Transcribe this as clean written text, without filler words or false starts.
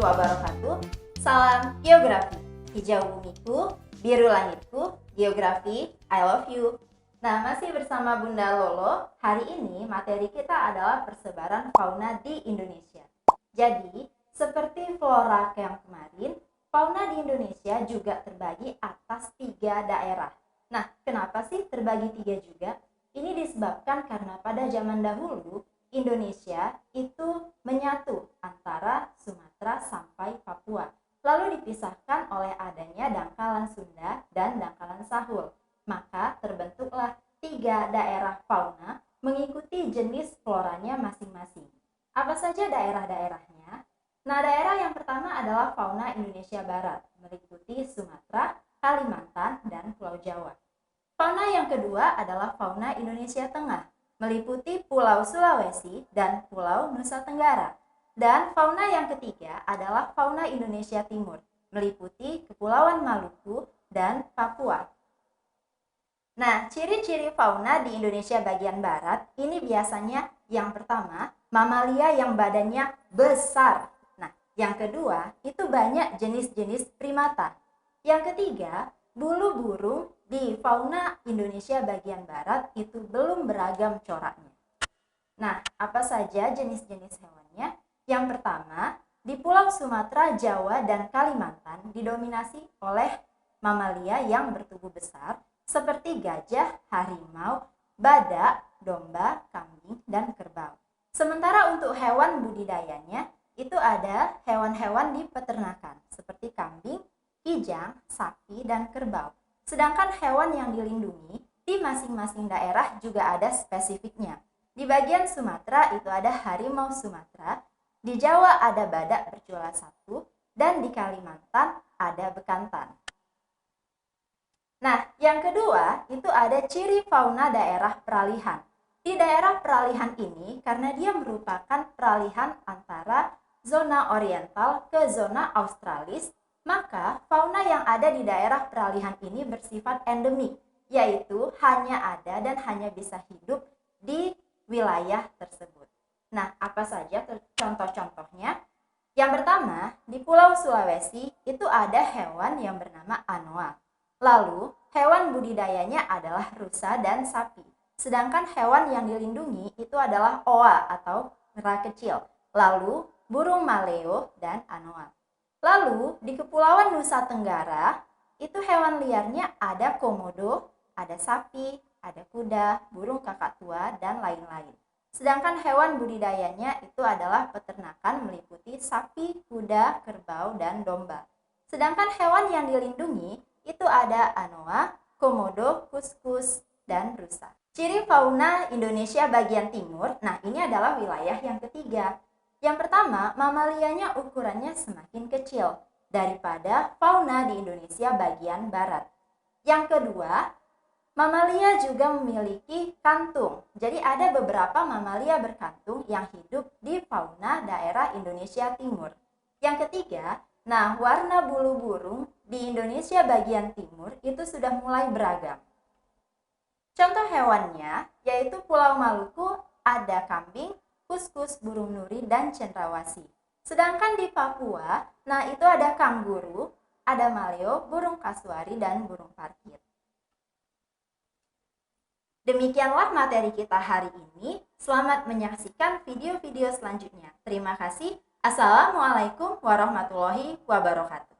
wabarakatuh. Salam geografi. Hijau bumiku, biru langitku, geografi, I love you. Nah, masih bersama Bunda Lolo. Hari ini materi kita adalah persebaran fauna di Indonesia. Jadi, seperti flora yang kemarin, fauna di Indonesia juga terbagi atas 3 daerah. Nah, kenapa sih terbagi 3 juga? Ini disebabkan karena pada zaman dahulu, Indonesia itu menyatu antara Sumatera sampai Papua, lalu dipisahkan oleh adanya dangkalan Sunda dan dangkalan Sahul. Maka terbentuklah 3 daerah fauna mengikuti jenis floranya masing-masing. Apa saja daerah-daerahnya? Nah, daerah yang pertama adalah fauna Indonesia Barat, meliputi Sumatera, Kalimantan, dan Pulau Jawa. Fauna yang kedua adalah fauna Indonesia Tengah, meliputi Pulau Sulawesi dan Pulau Nusa Tenggara. Dan fauna yang ketiga adalah fauna Indonesia Timur, meliputi Kepulauan Maluku dan Papua. Nah, ciri-ciri fauna di Indonesia bagian barat ini biasanya yang pertama, mamalia yang badannya besar. Nah, yang kedua, itu banyak jenis-jenis primata. Yang ketiga, bulu burung di fauna Indonesia bagian barat itu belum beragam coraknya. Nah, apa saja jenis-jenis hewannya? Yang pertama, di Pulau Sumatera, Jawa, dan Kalimantan didominasi oleh mamalia yang bertubuh besar seperti gajah, harimau, badak, domba, kambing, dan kerbau. Sementara untuk hewan budidayanya, itu ada hewan-hewan di peternakan seperti kambing, kijang, sapi, dan kerbau. Sedangkan hewan yang dilindungi di masing-masing daerah juga ada spesifiknya. Di bagian Sumatera itu ada harimau Sumatera, di Jawa ada badak bercula 1, dan di Kalimantan ada bekantan. Nah, yang kedua itu ada ciri fauna daerah peralihan. Di daerah peralihan ini, karena dia merupakan peralihan antara zona oriental ke zona australis, maka fauna yang ada di daerah peralihan ini bersifat endemik, yaitu hanya ada dan hanya bisa hidup di wilayah tersebut. Nah, apa saja contoh-contohnya? Yang pertama, di Pulau Sulawesi itu ada hewan yang bernama anoa. Lalu, hewan budidayanya adalah rusa dan sapi. Sedangkan hewan yang dilindungi itu adalah oa atau kera kecil. Lalu, burung maleo dan anoa. Lalu, di Kepulauan Nusa Tenggara, itu hewan liarnya ada komodo, ada sapi, ada kuda, burung kakak tua, dan lain-lain. Sedangkan hewan budidayanya itu adalah peternakan meliputi sapi, kuda, kerbau, dan domba. Sedangkan hewan yang dilindungi itu ada anoa, komodo, kuskus, dan rusa. Ciri fauna Indonesia bagian timur, nah ini adalah wilayah yang ketiga. Yang pertama, mamalianya ukurannya semakin kecil daripada fauna di Indonesia bagian barat. Yang kedua, mamalia juga memiliki kantung. Jadi ada beberapa mamalia berkantung yang hidup di fauna daerah Indonesia Timur. Yang ketiga, nah warna bulu burung di Indonesia bagian timur itu sudah mulai beragam. Contoh hewannya yaitu Pulau Maluku ada kambing, kuskus, burung nuri, dan cendrawasih. Sedangkan di Papua, nah itu ada kanguru, ada maleo, burung kasuari, dan burung parkir. Demikianlah materi kita hari ini. Selamat menyaksikan video-video selanjutnya. Terima kasih. Assalamualaikum warahmatullahi wabarakatuh.